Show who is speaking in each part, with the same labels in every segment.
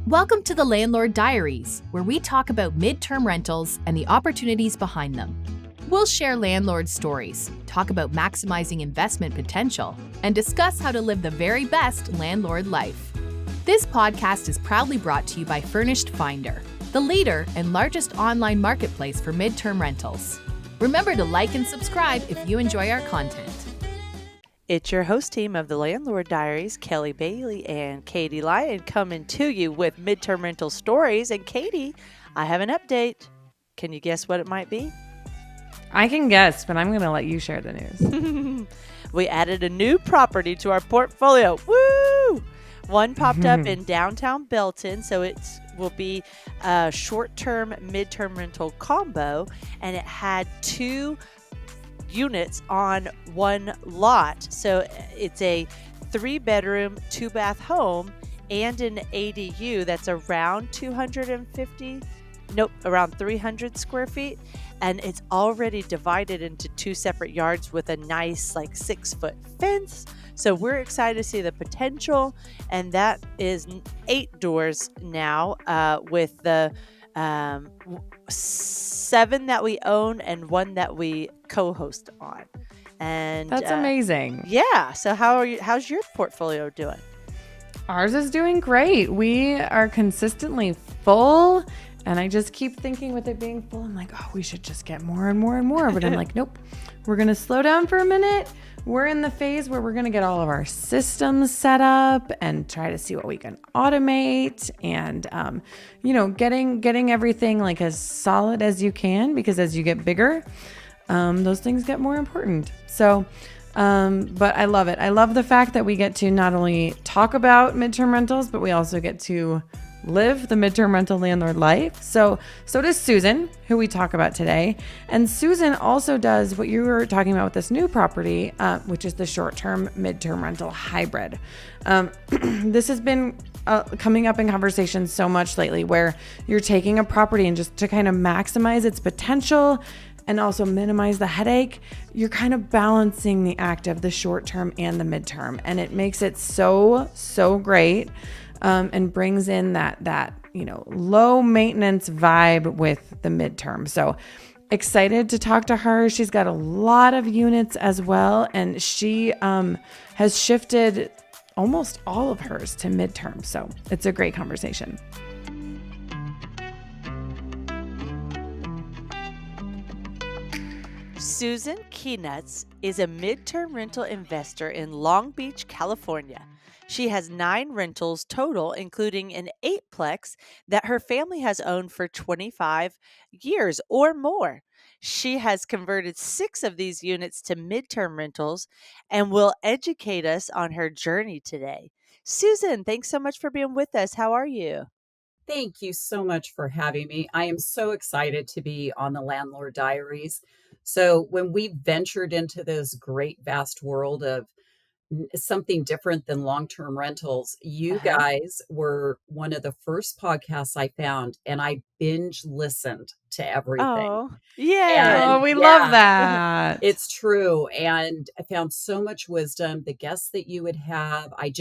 Speaker 1: Welcome to the Landlord Diaries, where we talk about midterm rentals and the opportunities behind them. We'll share landlord stories, talk about maximizing investment potential, and discuss how to live the very best landlord life. This podcast is proudly brought to you by Furnished Finder, the leader and largest online marketplace for midterm rentals. Remember to like and subscribe if you enjoy our content.
Speaker 2: It's your host team of the Landlord Diaries, Kelly Bailey and Katie Lyon, coming to you with midterm rental stories. And Katie, I have an update. Can you guess what it might be?
Speaker 3: I can guess, but I'm going to let you share the news.
Speaker 2: We added a new property to our portfolio. Woo! One popped up in downtown Belton, so it will be a short-term, midterm rental combo, and it had 2 units on one lot. So it's a 3-bedroom, 2-bath home and an ADU that's around 300 square feet. And it's already divided into 2 separate yards with a nice 6-foot fence. So we're excited to see the potential. And that is 8 doors now with the 7 that we own and 1 that we co-host on. And
Speaker 3: that's amazing.
Speaker 2: Yeah. So how's your portfolio doing?
Speaker 3: Ours is doing great. We are consistently full. And I just keep thinking with it being full, I'm like, oh, we should just get more and more and more. But I'm like, nope, we're going to slow down for a minute. We're in the phase where we're going to get all of our systems set up and try to see what we can automate and, getting everything as solid as you can, because as you get bigger, those things get more important. So, but I love it. I love the fact that we get to not only talk about midterm rentals, but we also get to live the midterm rental landlord life. So does Susan, who we talk about today. And Susan also does what you were talking about with this new property, which is the short-term midterm rental hybrid. This has been coming up in conversations so much lately, where you're taking a property and just to kind of maximize its potential and also minimize the headache, you're kind of balancing the act of the short-term and the midterm. And it makes it so great. And brings in that low maintenance vibe with the midterm. So excited to talk to her. She's got a lot of units as well, and she has shifted almost all of hers to midterm. So it's a great conversation.
Speaker 2: Susan Kienitz is a midterm rental investor in Long Beach, California. She has 9 rentals total, including an 8-plex that her family has owned for 25 years or more. She has converted 6 of these units to midterm rentals and will educate us on her journey today. Susan, thanks so much for being with us. How are you?
Speaker 4: Thank you so much for having me. I am so excited to be on the Landlord Diaries. So when we ventured into this great vast world of something different than long-term rentals, you guys were one of the first podcasts I found, and I binge listened to everything.
Speaker 2: Oh, yeah.
Speaker 3: We love that.
Speaker 4: It's true. And I found so much wisdom, the guests that you would have. I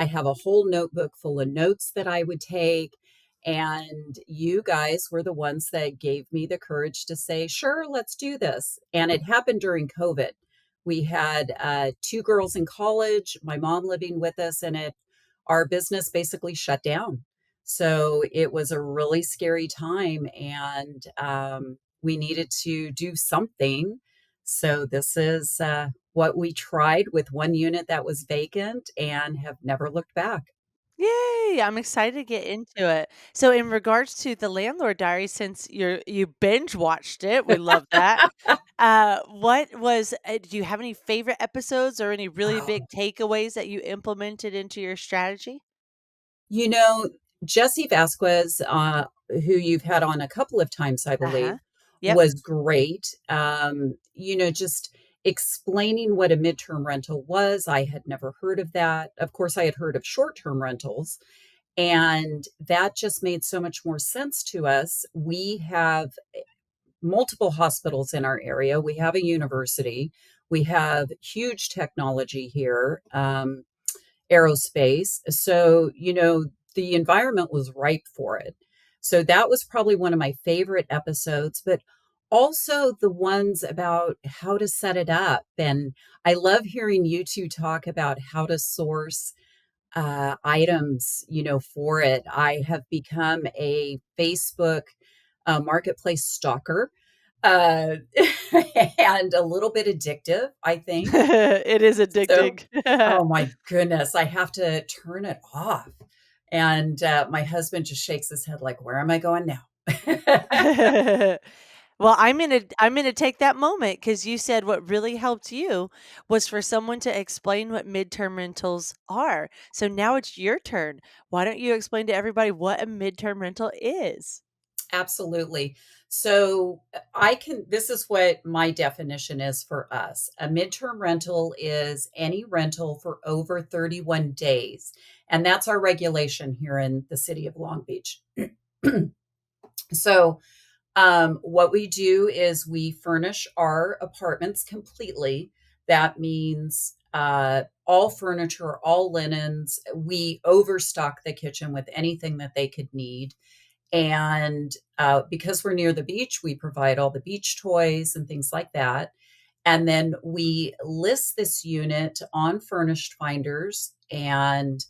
Speaker 4: have a whole notebook full of notes that I would take. And you guys were the ones that gave me the courage to say, sure, let's do this. And it happened during COVID. We had 2 girls in college, my mom living with us, and our business basically shut down. So it was a really scary time, and we needed to do something. So this is what we tried with 1 unit that was vacant and have never looked back.
Speaker 2: Yay! I'm excited to get into it. So in regards to the Landlord Diary, since you binge watched it, we love that. Do you have any favorite episodes or any really big takeaways that you implemented into your strategy?
Speaker 4: Jesse Vasquez, who you've had on a couple of times, I believe,
Speaker 2: Yep.
Speaker 4: was great. Just explaining what a midterm rental was. I had never heard of that. Of course, I had heard of short-term rentals, and that just made so much more sense to us. We have multiple hospitals in our area. We have a university. We have huge technology here. Aerospace. So, the environment was ripe for it. So that was probably one of my favorite episodes, but also the ones about how to set it up. And I love hearing you two talk about how to source items, for it. I have become a Facebook marketplace stalker, uh, and a little bit addictive, I think.
Speaker 2: It is
Speaker 4: So,
Speaker 2: addicting.
Speaker 4: oh my goodness, I have to turn it off. And my husband just shakes his head like, where am I going now?
Speaker 2: Well, I'm gonna take that moment because you said what really helped you was for someone to explain what midterm rentals are. So now it's your turn. Why don't you explain to everybody what a midterm rental is?
Speaker 4: Absolutely. So this is what my definition is for us. A midterm rental is any rental for over 31 days. And that's our regulation here in the city of Long Beach. So what we do is we furnish our apartments completely. That means all furniture, all linens. We overstock the kitchen with anything that they could need. And because we're near the beach, we provide all the beach toys and things like that. And then we list this unit on Furnished Finders, and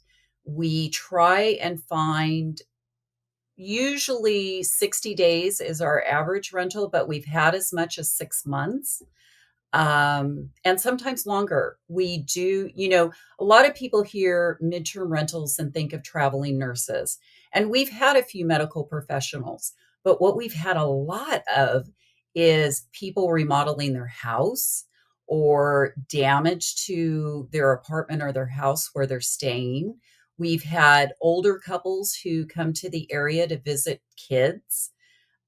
Speaker 4: we try and find, usually 60 days is our average rental, but we've had as much as 6 months, and sometimes longer. We do, a lot of people hear midterm rentals and think of traveling nurses. And we've had a few medical professionals, but what we've had a lot of is people remodeling their house or damage to their apartment or their house where they're staying. We've had older couples who come to the area to visit kids.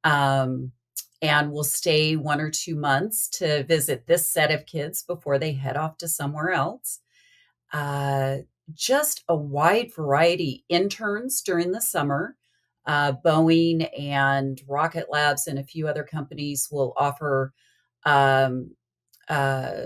Speaker 4: Um, and will stay 1 or 2 months to visit this set of kids before they head off to somewhere else. Uh, just a wide variety. Interns during the summer. Boeing and Rocket Labs and a few other companies will offer um, uh,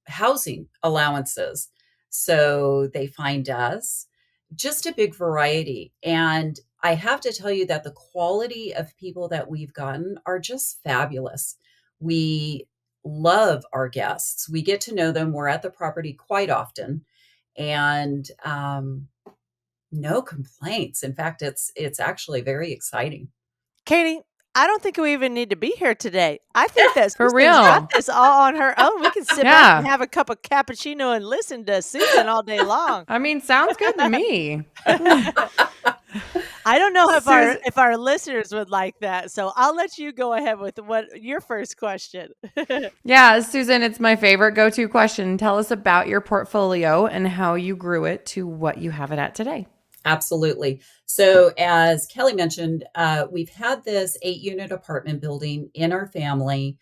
Speaker 4: housing allowances. So they find us, just a big variety. And I have to tell you that the quality of people that we've gotten are just fabulous. We love our guests. We get to know them. We're at the property quite often, and no complaints. In fact, it's actually very exciting.
Speaker 2: Katie, I don't think we even need to be here today. I think that
Speaker 3: For
Speaker 2: Susan's got
Speaker 3: real.
Speaker 2: this all on her own. We can sit back and
Speaker 3: Yeah.
Speaker 2: have a cup of cappuccino and listen to Susan all day long.
Speaker 3: I mean, sounds good to me.
Speaker 2: I don't know if
Speaker 3: Susan,
Speaker 2: our listeners would like that, so I'll let you go ahead with what your first question.
Speaker 3: yeah, Susan, it's my favorite go-to question. Tell us about your portfolio and how you grew it to what you have it at today.
Speaker 4: Absolutely. So, as Kelly mentioned, we've had this 8-unit apartment building in our family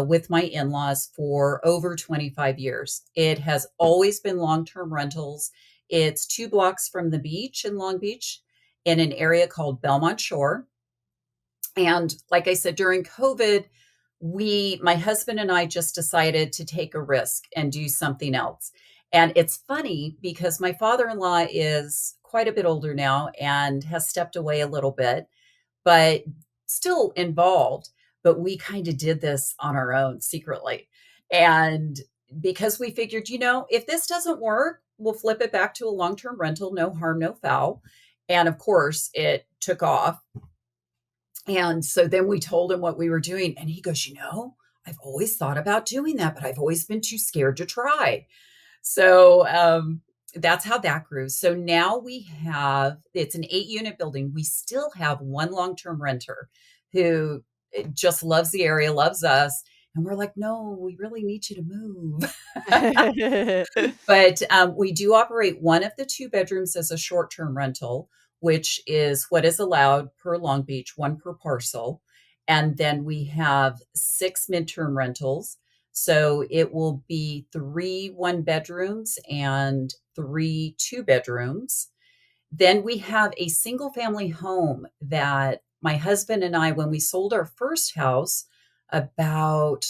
Speaker 4: with my in laws for over 25 years. It has always been long term rentals. It's 2 blocks from the beach in Long Beach in an area called Belmont Shore. And like I said, during COVID, my husband and I just decided to take a risk and do something else. And it's funny because my father-in-law is quite a bit older now and has stepped away a little bit, but still involved. But we kind of did this on our own secretly. And because we figured, if this doesn't work, we'll flip it back to a long-term rental, no harm, no foul. And of course, it took off. And so then we told him what we were doing. And he goes, I've always thought about doing that, but I've always been too scared to try. So that's how that grew. So now it's an 8-unit building. We still have one long-term renter who just loves the area, loves us. And we're like, no, we really need you to move. But we do operate one of the 2 bedrooms as a short-term rental, which is what is allowed per Long Beach, 1 per parcel. And then we have 6 midterm rentals. So it will be 3 1-bedrooms and 3 2-bedrooms. Then we have a single family home that my husband and I, when we sold our first house about,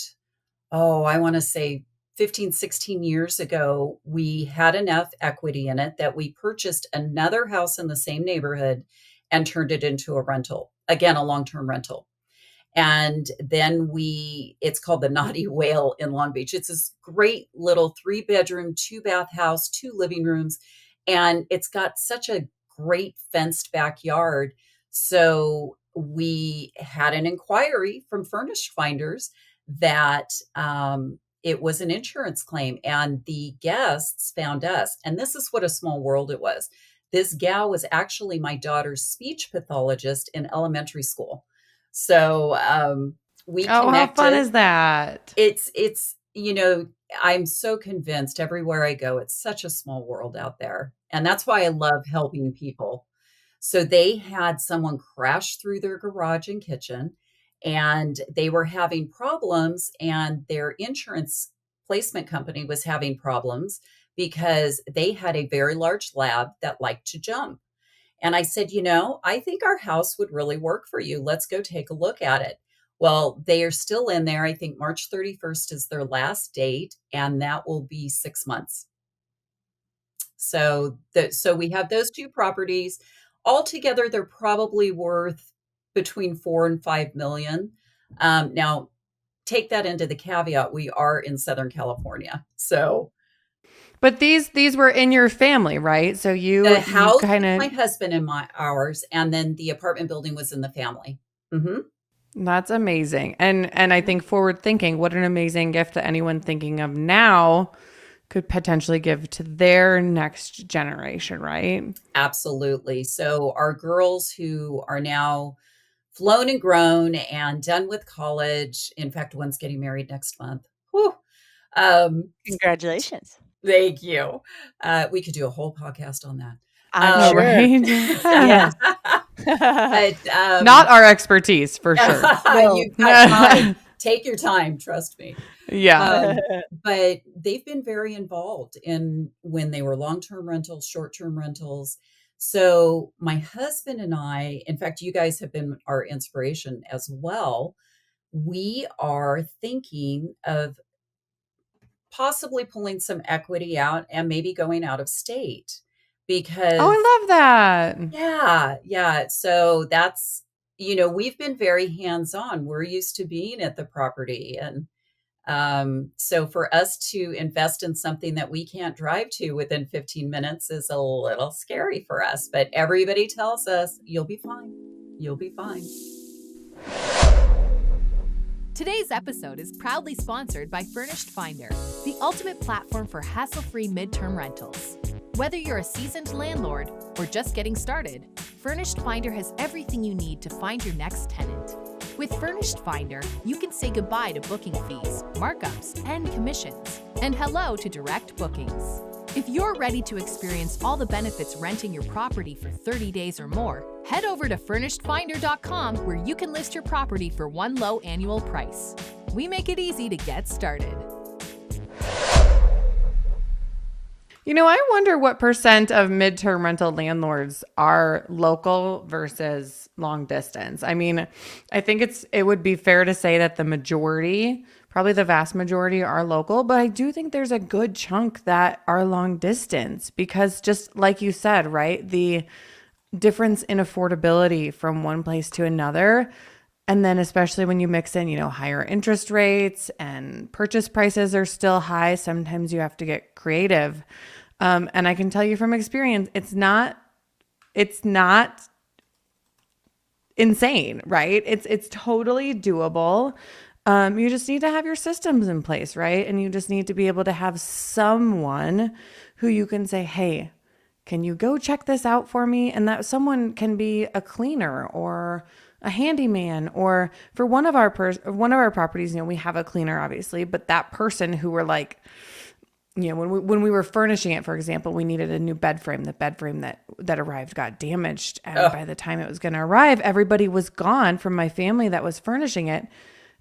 Speaker 4: I want to say 15, 16 years ago, we had enough equity in it that we purchased another house in the same neighborhood and turned it into a rental. Again, a long-term rental. And then it's called the Naughty Whale in Long Beach. It's this great little 3-bedroom, 2-bath house, 2 living rooms. And it's got such a great fenced backyard. So we had an inquiry from Furnished Finders that it was an insurance claim. And the guests found us. And this is what a small world it was. This gal was actually my daughter's speech pathologist in elementary school. So we connected.
Speaker 3: Oh, how fun is that?
Speaker 4: It's I'm so convinced everywhere I go, it's such a small world out there. And that's why I love helping people. So they had someone crash through their garage and kitchen, and they were having problems, and their insurance placement company was having problems because they had a very large lab that liked to jump. And I said, I think our house would really work for you. Let's go take a look at it. Well, they are still in there. I think March 31st is their last date, and that will be 6 months. So we have those 2 properties. Altogether, they're probably worth between 4 and 5 million. Now, take that into the caveat. We are in Southern California. So
Speaker 3: but these were in your family, right? So
Speaker 4: the house,
Speaker 3: kind
Speaker 4: my
Speaker 3: of,
Speaker 4: husband and ours, and then the apartment building was in the family. Mm-hmm.
Speaker 3: that's amazing. And I think forward thinking, what an amazing gift that anyone thinking of now could potentially give to their next generation, right?
Speaker 4: Absolutely. So our girls who are now flown and grown and done with college, in fact, one's getting married next month. Whew.
Speaker 2: Congratulations.
Speaker 4: Thank you. We could do a whole podcast on that.
Speaker 2: I'm sure.
Speaker 3: Right?
Speaker 2: Yes.
Speaker 4: But
Speaker 3: Not our expertise, for sure.
Speaker 4: You've got time. Take your time. Trust me.
Speaker 3: Yeah.
Speaker 4: But they've been very involved in when they were long-term rentals, short-term rentals. So my husband and I, in fact, you guys have been our inspiration as well. We are thinking of possibly pulling some equity out and maybe going out of state because
Speaker 3: Oh, I love that.
Speaker 4: yeah. So that's, we've been very hands-on. We're used to being at the property. And so for us to invest in something that we can't drive to within 15 minutes is a little scary for us, but everybody tells us you'll be fine. You'll be fine.
Speaker 1: Today's episode is proudly sponsored by Furnished Finder, the ultimate platform for hassle-free midterm rentals. Whether you're a seasoned landlord or just getting started, Furnished Finder has everything you need to find your next tenant. With Furnished Finder, you can say goodbye to booking fees, markups, and commissions, and hello to direct bookings. If you're ready to experience all the benefits renting your property for 30 days or more, head over to furnishedfinder.com where you can list your property for one low annual price. We make it easy to get started.
Speaker 3: I wonder what percent of midterm rental landlords are local versus long distance. I mean, I think it would be fair to say that the majority, probably the vast majority, are local, but I do think there's a good chunk that are long distance because just like you said, right, the difference in affordability from one place to another. And then especially when you mix in, higher interest rates and purchase prices are still high. Sometimes you have to get creative. And I can tell you from experience, it's not insane, right? It's totally doable. You just need to have your systems in place, right? And you just need to be able to have someone who you can say, hey, can you go check this out for me? And that someone can be a cleaner or a handyman, or for one of our properties, we have a cleaner obviously, but that person who were like, when we were furnishing it, for example, we needed a new bed frame. The bed frame that arrived got damaged. And by the time it was going to arrive, everybody was gone from my family that was furnishing it.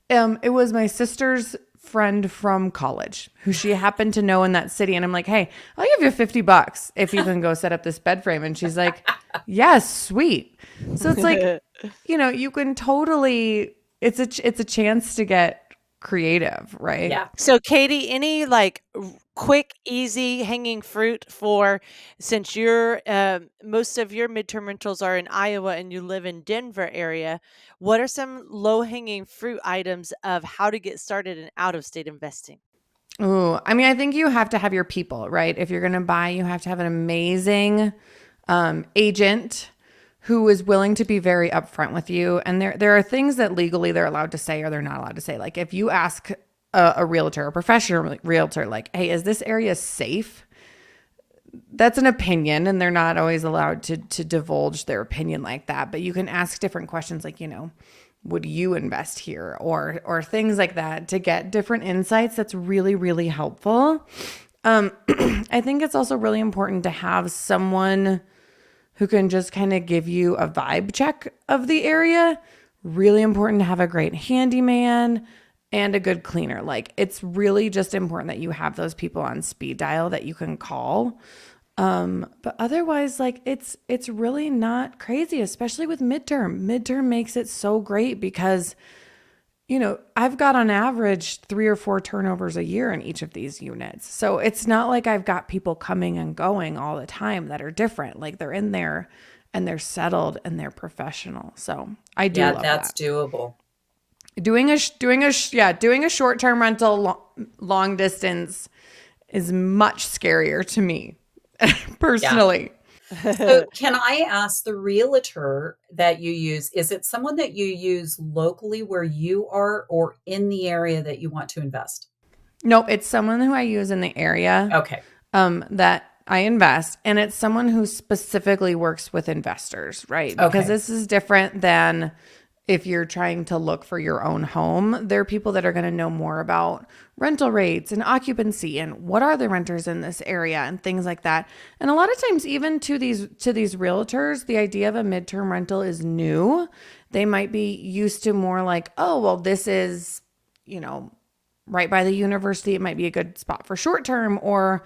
Speaker 3: It was my sister's friend from college who she happened to know in that city. And I'm like, hey, I'll give you $50 if you can go set up this bed frame. And she's like, yes, sweet. So it's like, you can totally, it's a chance to get creative, right?
Speaker 4: Yeah.
Speaker 2: So, Katie, any like quick, easy hanging fruit for since most of your midterm rentals are in Iowa and you live in Denver area, what are some low hanging fruit items of how to get started in out of state investing?
Speaker 3: Ooh, I mean, I think you have to have your people, right? If you're going to buy, you have to have an amazing agent who is willing to be very upfront with you. And there are things that legally they're allowed to say or they're not allowed to say. Like if you ask a realtor, a professional realtor, like, hey, is this area safe? That's an opinion, and they're not always allowed to divulge their opinion like that. But you can ask different questions like, would you invest here or things like that to get different insights. That's really, really helpful. I think it's also really important to have someone who can just kind of give you a vibe check of the area. Really important to have a great handyman and a good cleaner. Like it's really just important that you have those people on speed dial that you can call. But otherwise, like it's really not crazy, especially with midterm. Midterm makes it so great because, I've got on average 3 or 4 turnovers a year in each of these units. So it's not like I've got people coming and going all the time that are different. Like they're in there and they're settled and they're professional. So I do love
Speaker 4: that's
Speaker 3: that.
Speaker 4: doable.
Speaker 3: Doing a short-term rental long distance is much scarier to me personally.
Speaker 4: So can I ask the realtor that you use, is it someone that you use locally where you are or in the area that you want to invest?
Speaker 3: Nope, it's someone who I use in the area.
Speaker 4: Okay.
Speaker 3: That I invest, and it's someone who specifically works with investors, right? Because this is different than if you're trying to look for your own home. There are people that are going to know more about rental rates and occupancy and what are the renters in this area and things like that. And a lot of times, even to these realtors, the idea of a midterm rental is new. They might be used to more like, oh, well, this is, right by the university. It might be a good spot for short term, or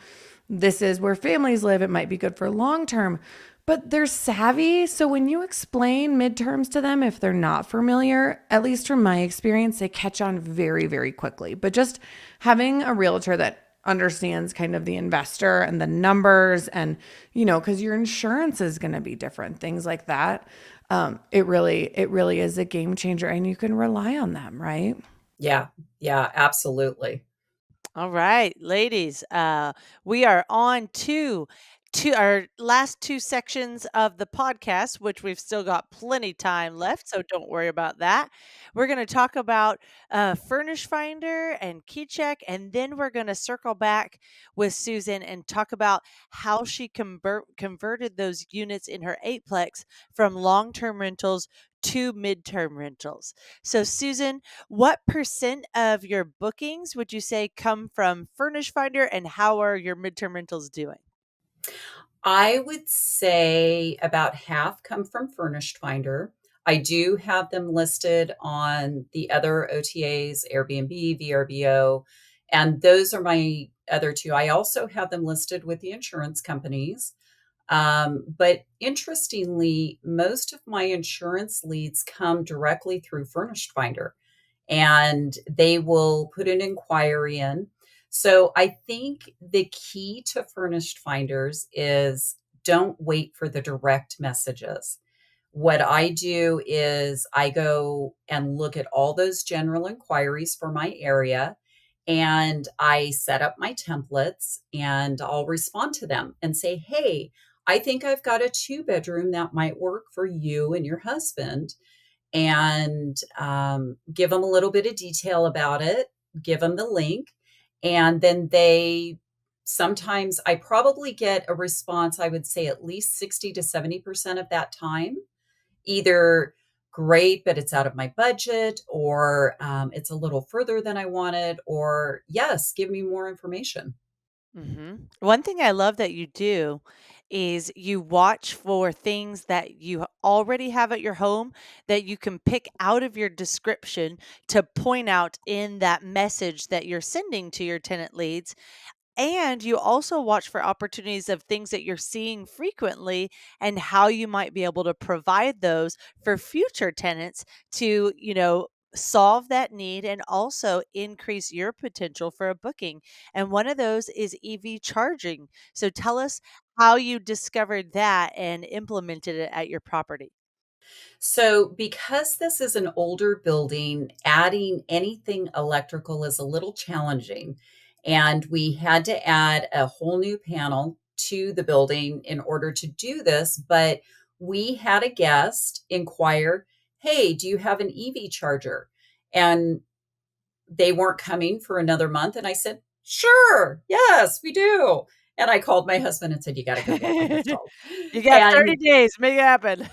Speaker 3: this is where families live. It might be good for long term. But they're savvy. So when you explain midterms to them, if they're not familiar, at least from my experience, they catch on very, very quickly. But just having a realtor that understands kind of the investor and the numbers and, because your insurance is going to be different, things like that. It really is a game changer, and you can rely on them, right?
Speaker 4: Yeah, absolutely.
Speaker 2: All right, ladies, we are on to our last 2 sections of the podcast, which we've still got plenty time left, so don't worry about that. We're going to talk about Furnished Finder and KeyCheck, and then we're going to circle back with Susan and talk about how she converted those units in her 8-plex from long-term rentals to midterm rentals. So, Susan, what % of your bookings would you say come from Furnished Finder, and how are your midterm rentals doing?
Speaker 4: I would say about half come from Furnished Finder. I do have them listed on the other OTAs, Airbnb, VRBO, and those are my other 2. I also have them listed with the insurance companies. But interestingly, most of my insurance leads come directly through Furnished Finder, and they will put an inquiry in. So I think the key to Furnished Finders is don't wait for the direct messages. What I do is I go and look at all those general inquiries for my area, and I set up my templates, and I'll respond to them and say, hey, I think I've got a 2-bedroom that might work for you and your husband, and give them a little bit of detail about it, give them the link. And then sometimes I probably get a response, I would say at least 60 to 70% of that time, either great, but it's out of my budget, or it's a little further than I wanted, or yes, give me more information.
Speaker 2: One thing I love that you do is you watch for things that you already have at your home that you can pick out of your description to point out in that message that you're sending to your tenant leads. And you also watch for opportunities of things that you're seeing frequently and how you might be able to provide those for future tenants to, solve that need and also increase your potential for a booking. And one of those is EV charging. So tell us how you discovered that and implemented it at your property.
Speaker 4: So, because this is an older building, adding anything electrical is a little challenging. And we had to add a whole new panel to the building in order to do this. But we had a guest inquire, "Hey, do you have an EV charger?" And they weren't coming for another month. And I said, "Sure, yes, we do." And I called my husband and said, "You got to go get one installed."
Speaker 2: You got 30
Speaker 4: And
Speaker 2: days, make it happen.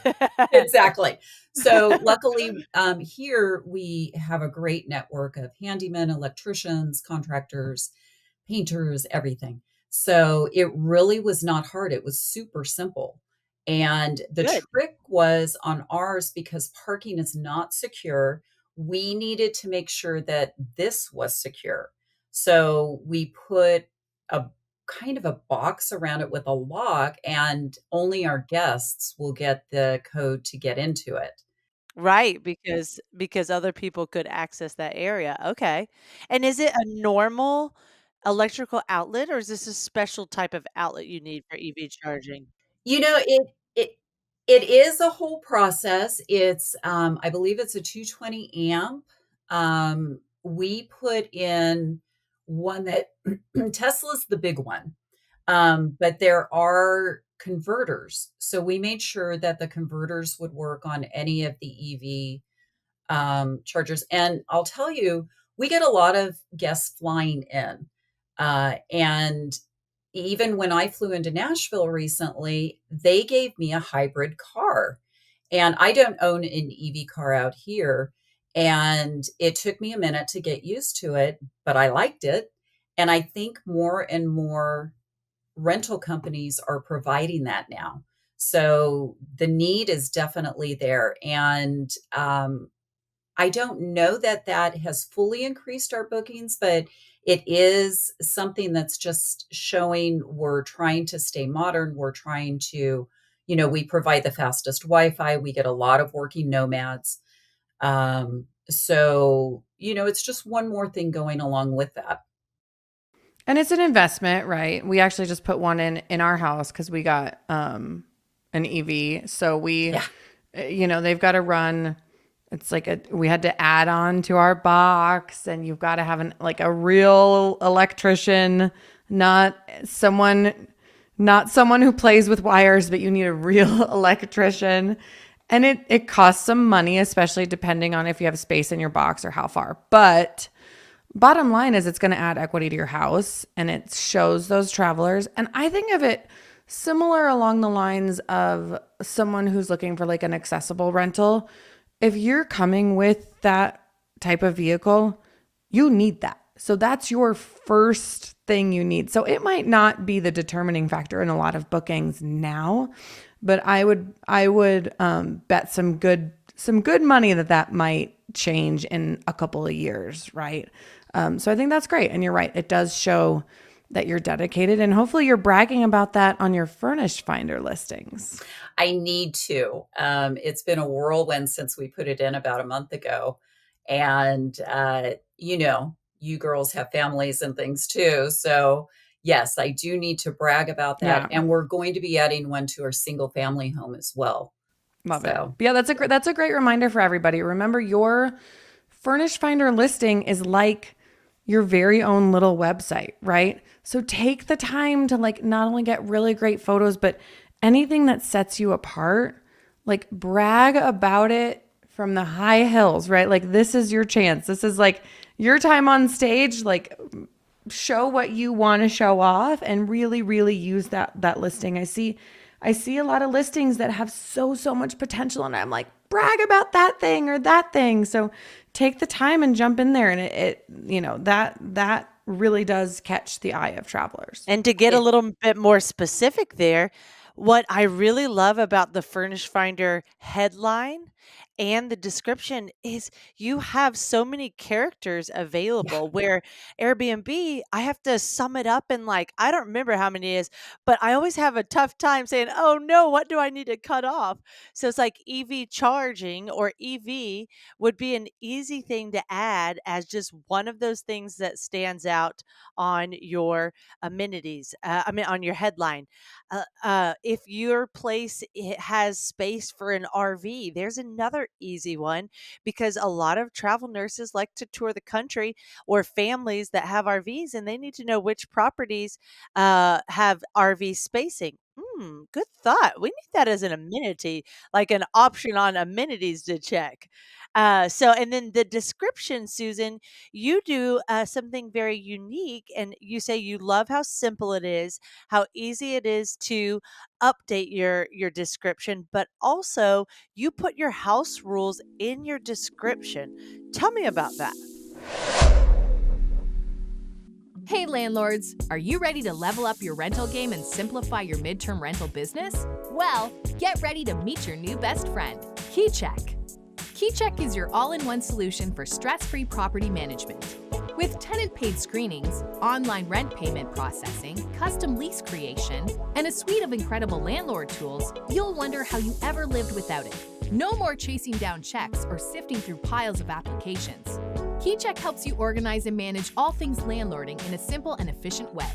Speaker 4: exactly. So luckily, here we have a great network of handymen, electricians, contractors, painters, everything. So it really was not hard. It was super simple. And the
Speaker 2: Good.
Speaker 4: trick was on ours, because parking is not secure, we needed to make sure that this was secure. So we put a kind of a box around it with a lock, and only our guests will get the code to get into it.
Speaker 2: Right, because other people could access that area. Okay. And is it a normal electrical outlet or is this a special type of outlet you need for EV charging?
Speaker 4: You know, it is a whole process. It's, I believe it's a 220 amp. We put in one that Tesla's the big one, but there are converters. So we made sure that the converters would work on any of the EV chargers. And I'll tell you, we get a lot of guests flying in. And even when I flew into Nashville recently, they gave me a hybrid car. And I don't own an EV car out here. And it took me a minute to get used to it, but I liked it. And I think more and more rental companies are providing that now. So the need is definitely there. And I don't know that that has fully increased our bookings, but it is something that's just showing we're trying to stay modern. We're trying to, we provide the fastest Wi-Fi. We get a lot of working nomads. So, it's just one more thing going along with that.
Speaker 3: And it's an investment, right? We actually just put one in our house because we got an EV. So we,
Speaker 4: Yeah.
Speaker 3: they've got to run. It's like we had to add on to our box, and you've got to have a real electrician, not someone who plays with wires, but you need a real electrician. And it costs some money, especially depending on if you have space in your box or how far. But bottom line is it's going to add equity to your house, and it shows those travelers. And I think of it similar along the lines of someone who's looking for like an accessible rental. If you're coming with that type of vehicle, you need that. So that's your first thing you need. So it might not be the determining factor in a lot of bookings now, but I would bet some good money that might change in a couple of years, right? So I think that's great. And you're right. It does show that you're dedicated, and hopefully you're bragging about that on your Furnished Finder listings.
Speaker 4: I need to. It's been a whirlwind since we put it in about a month ago. And, you girls have families and things too. So, yes, I do need to brag about that.
Speaker 3: Yeah.
Speaker 4: And we're going to be adding one to our single family home as well.
Speaker 3: Love it. But yeah, that's a great reminder for everybody. Remember, your Furnished Finder listing is like your very own little website, right? So take the time to not only get really great photos, but anything that sets you apart, brag about it from the high hills, right? This is your chance. This is your time on stage. Show what you want to show off and really, really use that listing. I see a lot of listings that have so much potential, and I'm like, brag about that thing or that thing. So take the time and jump in there, and that really does catch the eye of travelers.
Speaker 2: And to get a little bit more specific there, what I really love about the Furnished Finder headline And the description is you have so many characters
Speaker 4: Yeah.
Speaker 2: available where Airbnb, I have to sum it up in like, I don't remember how many it is, but I always have a tough time saying, oh no, what do I need to cut off? So it's like EV charging or EV would be an easy thing to add as just one of those things that stands out on your amenities. On your headline. If your place has space for an RV, there's another easy one because a lot of travel nurses like to tour the country or families that have RVs and they need to know which properties have RV spacing. Good thought. We need that as an amenity, like an option on amenities to check. And then the description, Susan, you do something very unique, and you say you love how simple it is, how easy it is to update your description, but also you put your house rules in your description. Tell me about that.
Speaker 1: Hey landlords, are you ready to level up your rental game and simplify your midterm rental business? Well, get ready to meet your new best friend, KeyCheck. KeyCheck is your all-in-one solution for stress-free property management. With tenant-paid screenings, online rent payment processing, custom lease creation, and a suite of incredible landlord tools, you'll wonder how you ever lived without it. No more chasing down checks or sifting through piles of applications. KeyCheck helps you organize and manage all things landlording in a simple and efficient way.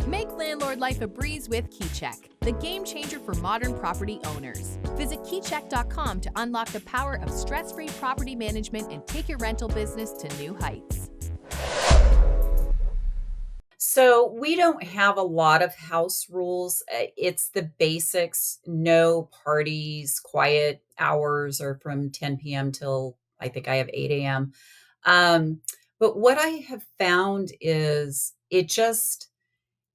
Speaker 1: Make landlord life a breeze with KeyCheck, the game changer for modern property owners. Visit keycheck.com to unlock the power of stress-free property management and take your rental business to new heights.
Speaker 4: So we don't have a lot of house rules. It's the basics: no parties, quiet hours are from 10 p.m. till I think I have 8 a.m. Um, but what I have found is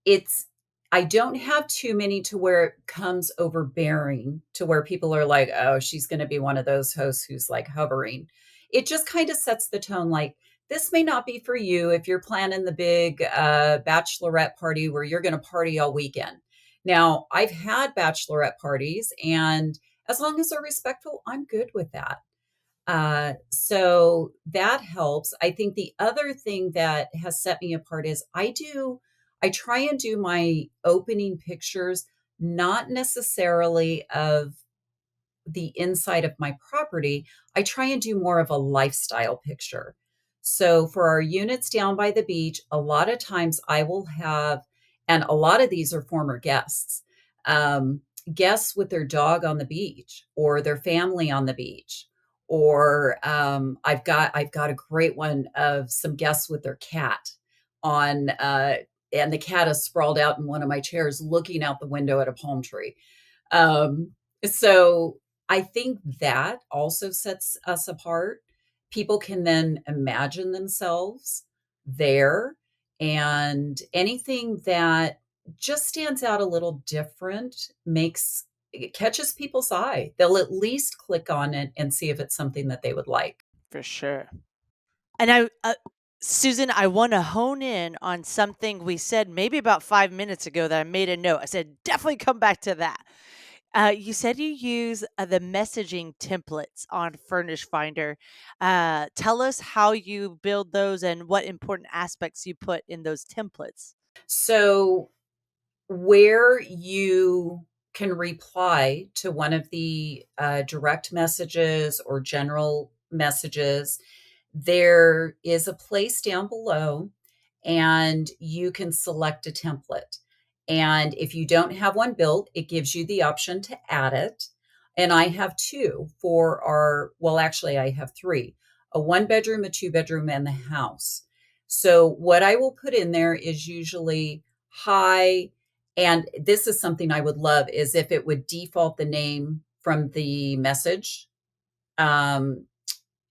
Speaker 4: it's I don't have too many to where it comes overbearing to where people are like, oh, she's going to be one of those hosts who's like hovering. It just kind of sets the tone like, this may not be for you if you're planning the big bachelorette party where you're going to party all weekend. Now, I've had bachelorette parties, and as long as they're respectful, I'm good with that. So that helps. I think the other thing that has set me apart is I try and do my opening pictures, not necessarily of the inside of my property. I try and do more of a lifestyle picture. So for our units down by the beach, a lot of times I will have, and a lot of these are former guests, um, guests with their dog on the beach or their family on the beach. Or I've got a great one of some guests with their cat on, and the cat is sprawled out in one of my chairs, looking out the window at a palm tree. Um, so I think that also sets us apart. People can then imagine themselves there, and anything that just stands out a little different makes it catches people's eye. They'll at least click on it and see if it's something that they would like.
Speaker 2: For sure. And Susan, I want to hone in on something we said maybe about 5 minutes ago that I made a note. I said, definitely come back to that. You said you use the messaging templates on Furnished Finder. Tell us how you build those and what important aspects you put in those templates.
Speaker 4: So where you can reply to one of the direct messages or general messages, there is a place down below and you can select a template. And if you don't have one built, it gives you the option to add it. And I have two for well, actually, I have three: a one bedroom, a two bedroom, and the house. So what I will put in there is usually hi. And this is something I would love is if it would default the name from the message. Um,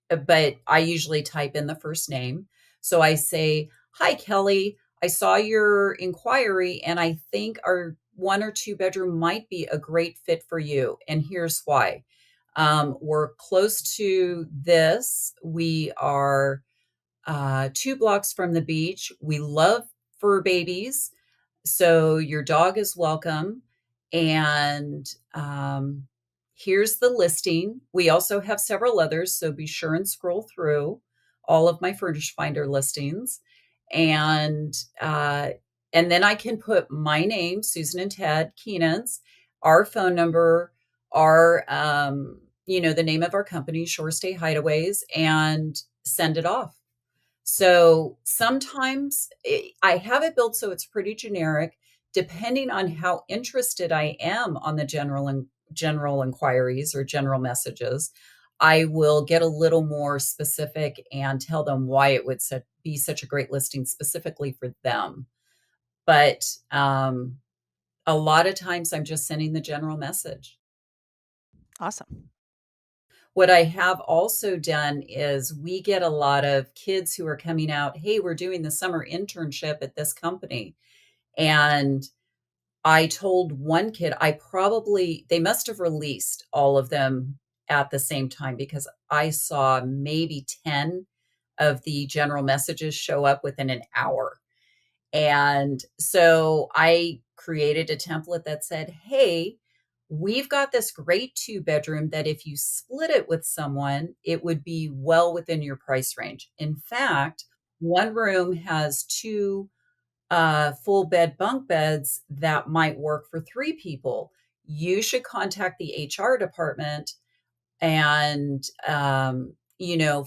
Speaker 4: but I usually type in the first name. So I say, hi, Kelly. I saw your inquiry and I think our one or two bedroom might be a great fit for you. And here's why. We're close to this. We are 2 blocks from the beach. We love fur babies. So your dog is welcome. And here's the listing. We also have several others, so be sure and scroll through all of my Furnished Finder listings. And and then I can put my name, Susan and Ted Kienitz, our phone number, our the name of our company, Shore Stay Hideaways, and send it off. So sometimes I have it built so it's pretty generic, depending on how interested I am on the general inquiries or general messages. I will get a little more specific and tell them why it would be such a great listing specifically for them. But a lot of times I'm just sending the general message.
Speaker 2: Awesome.
Speaker 4: What I have also done is we get a lot of kids who are coming out, hey, we're doing the summer internship at this company. And I told one kid, they must have released all of them at the same time because I saw maybe 10 of the general messages show up within an hour. And so I created a template that said, hey, we've got this great 2-bedroom that if you split it with someone, it would be well within your price range. In fact, one room has 2 full bed bunk beds that might work for 3 people. You should contact the HR department and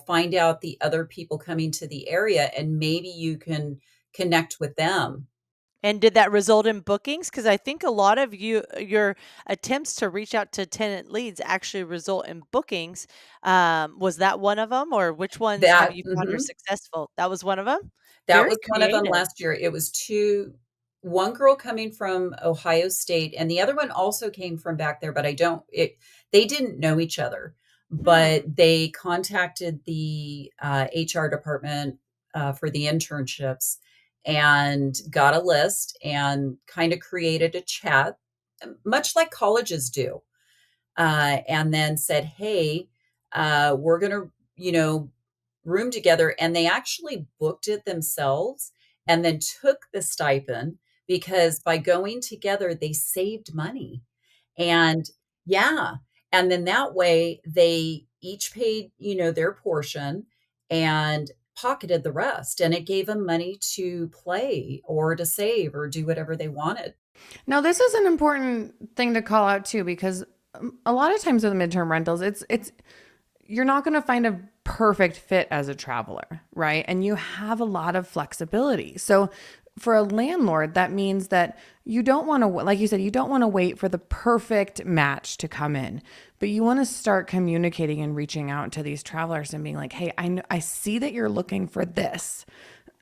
Speaker 4: find out the other people coming to the area, and maybe you can connect with them.
Speaker 2: And did that result in bookings? Because I think a lot of your attempts to reach out to tenant leads actually result in bookings. Was that one of them, or which ones have
Speaker 4: That
Speaker 2: you found are
Speaker 4: mhm.
Speaker 2: successful? That was one of them?
Speaker 4: That
Speaker 2: Very
Speaker 4: was one of them
Speaker 2: creative.
Speaker 4: last year. It was one girl coming from Ohio State, and the other one also came from back there, but they didn't know each other,
Speaker 2: Hmm.
Speaker 4: but they contacted the HR department for the internships and got a list and kind of created a chat, much like colleges do, and then said, hey, we're going to, room together. And they actually booked it themselves and then took the stipend because by going together, they saved money. And yeah. And then that way they each paid, their portion and pocketed the rest. And it gave them money to play or to save or do whatever they wanted.
Speaker 3: Now, this is an important thing to call out too, because a lot of times with midterm rentals, it's you're not going to find a perfect fit as a traveler, right? And you have a lot of flexibility. So for a landlord, that means that you don't want to, like you said, you don't want to wait for the perfect match to come in, but you want to start communicating and reaching out to these travelers and being like, hey, I see that you're looking for this.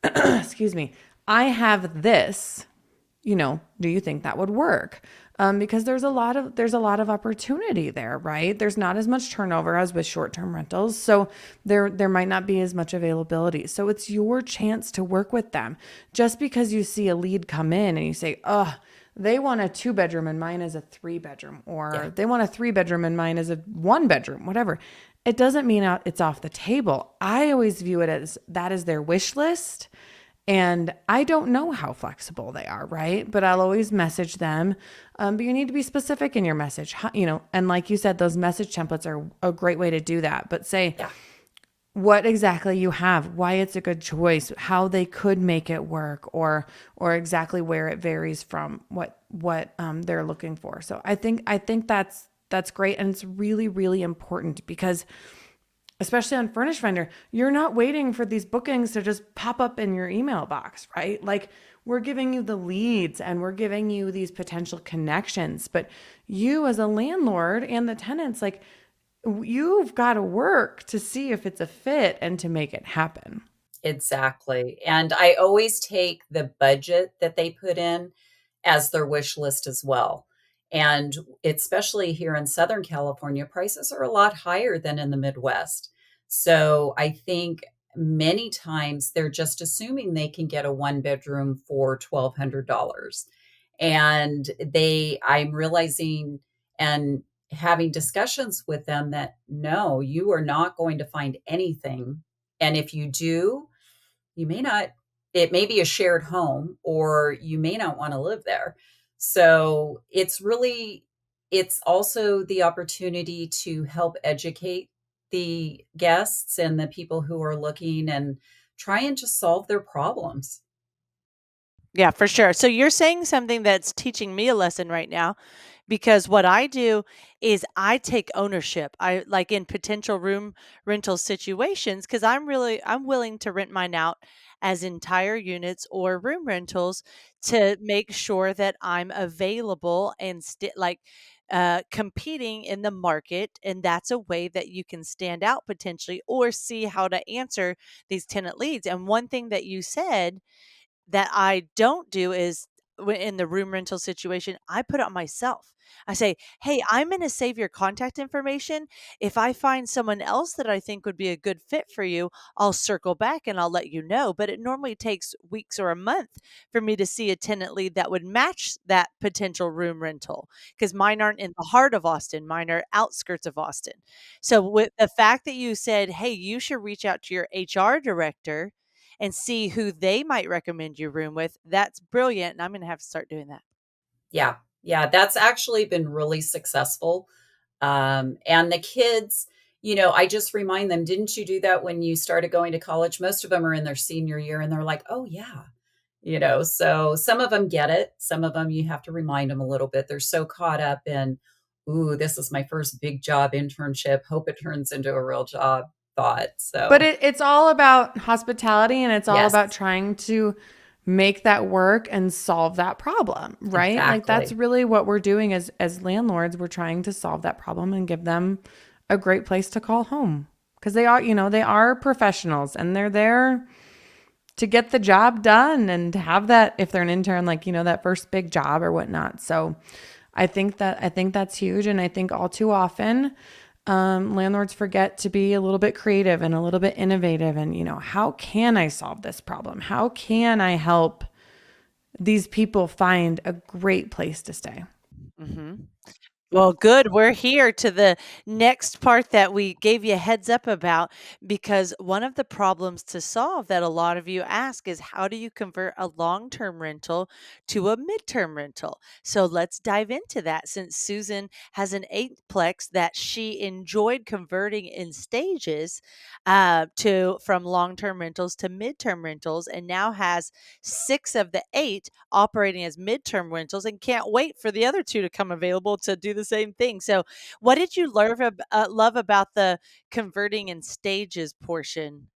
Speaker 3: Excuse me. I have this, do you think that would work? Because there's a lot of opportunity there, right? There's not as much turnover as with short-term rentals, so there might not be as much availability. So it's your chance to work with them. Just because you see a lead come in and you say, "Oh, they want a 2-bedroom and mine is a 3-bedroom,"
Speaker 4: Yeah.
Speaker 3: or they want a 3-bedroom and mine is a 1-bedroom, whatever. It doesn't mean it's off the table. I always view it as that is their wish list. And I don't know how flexible they are, right? But I'll always message them. But you need to be specific in your message, and like you said, those message templates are a great way to do that. But say
Speaker 4: Yeah.
Speaker 3: what exactly you have, why it's a good choice, how they could make it work, or exactly where it varies from what they're looking for. So I think that's great, and it's really, really important because especially on Furnished Finder, you're not waiting for these bookings to just pop up in your email box, right? Like we're giving you the leads and we're giving you these potential connections, but you as a landlord and the tenants, like you've got to work to see if it's a fit and to make it happen.
Speaker 4: Exactly. And I always take the budget that they put in as their wish list as well. And especially here in Southern California, prices are a lot higher than in the Midwest. So I think many times they're just assuming they can get a 1-bedroom for $1,200. And I'm realizing and having discussions with them that no, you are not going to find anything. And if you do, you may not, it may be a shared home or you may not want to live there. So it's really it's also the opportunity to help educate the guests and the people who are looking and try and just solve their problems.
Speaker 2: Yeah, for sure. So you're saying something that's teaching me a lesson right now, because what I do is I take ownership. I like in potential room rental situations, because I'm willing to rent mine out as entire units or room rentals to make sure that I'm available and competing in the market. And that's a way that you can stand out potentially or see how to answer these tenant leads. And one thing that you said that I don't do is in the room rental situation, I put it on myself. I say, "Hey, I'm gonna save your contact information. If I find someone else that I think would be a good fit for you, I'll circle back and I'll let you know." But it normally takes weeks or a month for me to see a tenant lead that would match that potential room rental, because mine aren't in the heart of Austin. Mine are outskirts of Austin. So with the fact that you said, "Hey, you should reach out to your HR director and see who they might recommend you room with," that's brilliant, and I'm gonna have to start doing that.
Speaker 4: Yeah. Yeah, that's actually been really successful. And the kids, I just remind them, didn't you do that when you started going to college? Most of them are in their senior year and they're like, oh, yeah. So some of them get it. Some of them you have to remind them a little bit. They're so caught up in, ooh, this is my first big job internship. Hope it turns into a real job thought.
Speaker 3: But
Speaker 4: So,
Speaker 3: it's all about hospitality, and it's all
Speaker 4: yes,
Speaker 3: about trying to make that work and solve that problem, right? Like that's
Speaker 4: exactly.
Speaker 3: really what we're doing as landlords. We're trying to solve that problem and give them a great place to call home, because they are professionals and they're there to get the job done and to have that, if they're an intern, like, that first big job or whatnot. So I think that's huge. And I think all too often, landlords forget to be a little bit creative and a little bit innovative. And, how can I solve this problem? How can I help these people find a great place to stay?
Speaker 2: Mhm. Well, good. We're here to the next part that we gave you a heads up about, because one of the problems to solve that a lot of you ask is, how do you convert a long term rental to a midterm rental? So let's dive into that, since Susan has an eightplex that she enjoyed converting in stages to from long term rentals to midterm rentals, and now has six of the eight operating as midterm rentals and can't wait for the other two to come available to do the same thing. So, what did you love about the converting in stages portion,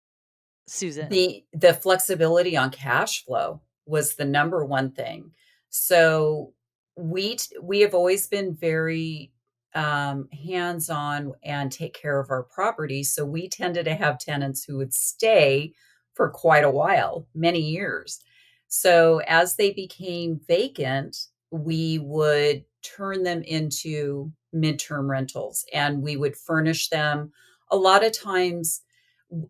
Speaker 2: Susan?
Speaker 4: The flexibility on cash flow was the number one thing. So we have always been very hands-on and take care of our property. So we tended to have tenants who would stay for quite a while, many years. So as they became vacant, we would turn them into midterm rentals and we would furnish them. A lot of times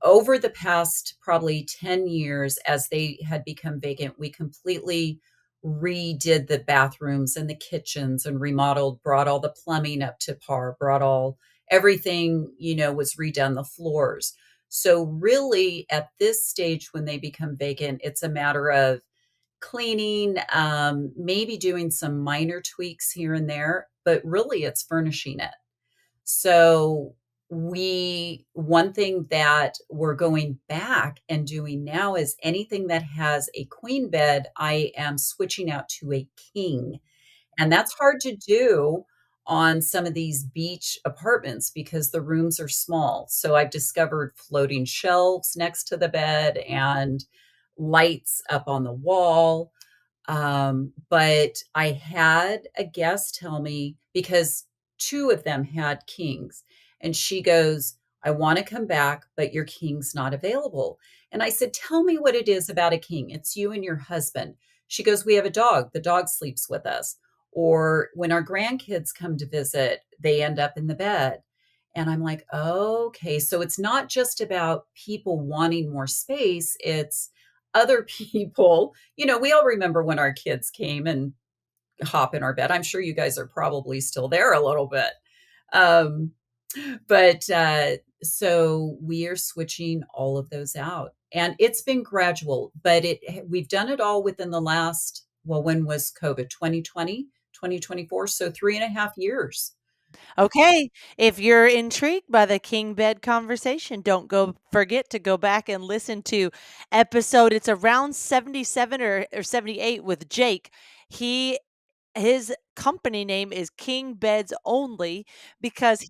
Speaker 4: over the past probably 10 years, as they had become vacant, we completely redid the bathrooms and the kitchens and remodeled, brought all the plumbing up to par, brought all everything, was redone, the floors. So really at this stage when they become vacant, it's a matter of cleaning, maybe doing some minor tweaks here and there, but really it's furnishing it. So one thing that we're going back and doing now is anything that has a queen bed, I am switching out to a king. And that's hard to do on some of these beach apartments because the rooms are small. So I've discovered floating shelves next to the bed and lights up on the wall. But I had a guest tell me, because two of them had kings, and she goes, I want to come back, but your king's not available. And I said, tell me what it is about a king. It's you and your husband. She goes, we have a dog. The dog sleeps with us. Or when our grandkids come to visit, they end up in the bed. And I'm like, okay, so it's not just about people wanting more space. It's other people, we all remember when our kids came and hop in our bed. I'm sure you guys are probably still there a little bit. Um, but so we are switching all of those out. And it's been gradual, but we've done it all within the last, well, when was COVID? 2020? 2024. So 3.5 years.
Speaker 2: Okay, if you're intrigued by the king bed conversation, don't go forget to go back and listen to episode, it's around 77 or 78 with Jake. He his company name is King Beds Only because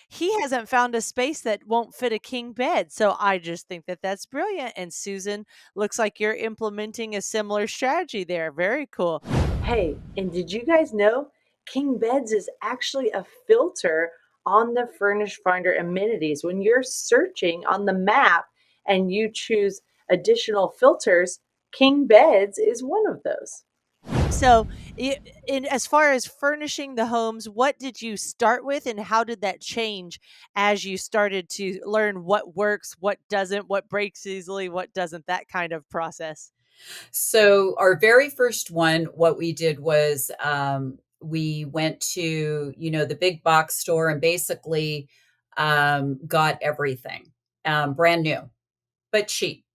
Speaker 2: he hasn't found a space that won't fit a king bed. So I just think that that's brilliant. And Susan, looks like you're implementing a similar strategy there. Very cool. Hey, and did you guys know King Beds is actually a filter on the Furnished Finder amenities? When you're searching on the map and you choose additional filters, King Beds is one of those. So, in as far as furnishing the homes, what did you start with, and how did that change as you started to learn what works, what doesn't, what breaks easily, what doesn't, that kind of process?
Speaker 4: So our very first one, what we did was we went to, the big box store and basically got everything brand new, but cheap,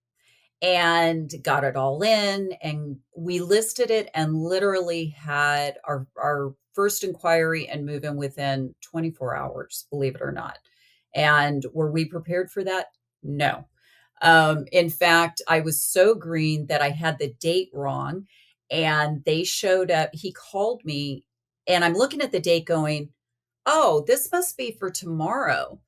Speaker 4: and got it all in, and we listed it and literally had our first inquiry and move in within 24 hours, believe it or not. And were we prepared for that? No. In fact, I was so green that I had the date wrong, and they showed up. He called me, and I'm looking at the date going, oh, this must be for tomorrow.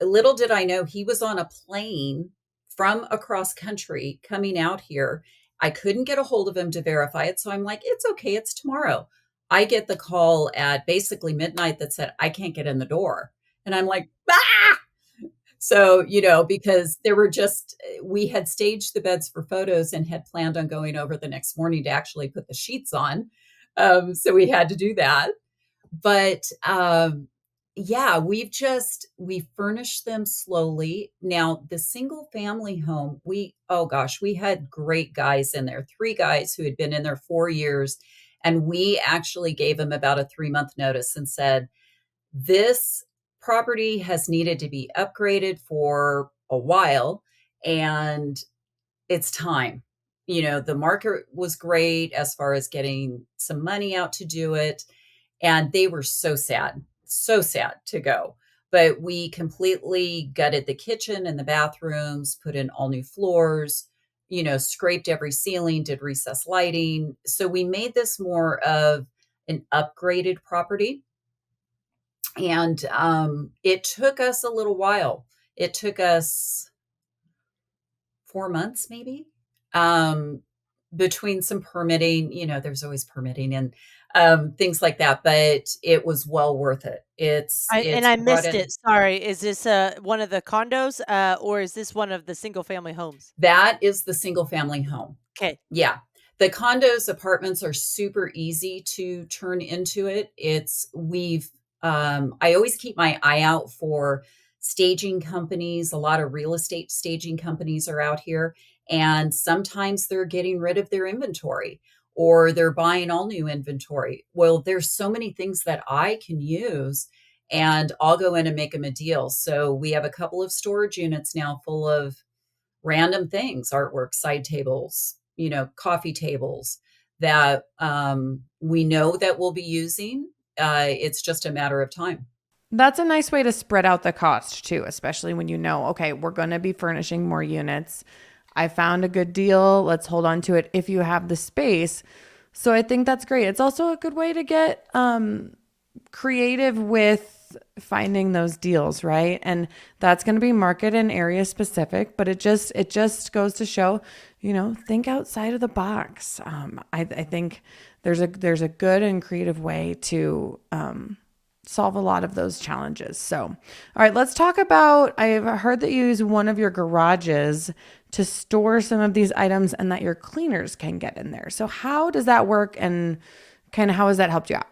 Speaker 4: Little did I know he was on a plane from across country coming out here. I couldn't get a hold of him to verify it. So I'm like, it's okay, it's tomorrow. I get the call at basically midnight that said, I can't get in the door. And I'm like, ah! So, because we had staged the beds for photos and had planned on going over the next morning to actually put the sheets on. So we had to do that. But yeah, we furnished them slowly. Now, the single family home, oh gosh, we had great guys in there, 3 guys who had been in there 4 years. And we actually gave them about a 3-month notice and said, this property has needed to be upgraded for a while, and it's time. The market was great as far as getting some money out to do it. And they were so sad to go. But we completely gutted the kitchen and the bathrooms, put in all new floors, scraped every ceiling, did recessed lighting. So we made this more of an upgraded property. And it took us a little while. It took us 4 months, maybe, between some permitting. There's always permitting and things like that, but it was well worth it. It's
Speaker 2: I
Speaker 4: brought
Speaker 2: missed
Speaker 4: in.
Speaker 2: it. Sorry. Is this one of the condos, or is this one of the single family homes?
Speaker 4: That is the single family home.
Speaker 2: Okay.
Speaker 4: Yeah. The condos, apartments are super easy to turn into it. I always keep my eye out for staging companies. A lot of real estate staging companies are out here, and sometimes they're getting rid of their inventory or they're buying all new inventory. Well, there's so many things that I can use, and I'll go in and make them a deal. So we have a couple of storage units now full of random things, artwork, side tables, coffee tables that we know that we'll be using. It's just a matter of time.
Speaker 3: That's a nice way to spread out the cost too, especially when okay, we're going to be furnishing more units. I found a good deal. Let's hold on to it if you have the space. So I think that's great. It's also a good way to get creative with finding those deals, right? And that's going to be market and area specific, but it just goes to show, think outside of the box. I think there's a good and creative way to solve a lot of those challenges. So, all right, let's talk about, I've heard that you use one of your garages to store some of these items and that your cleaners can get in there. So how does that work, and kind of how has that helped you out?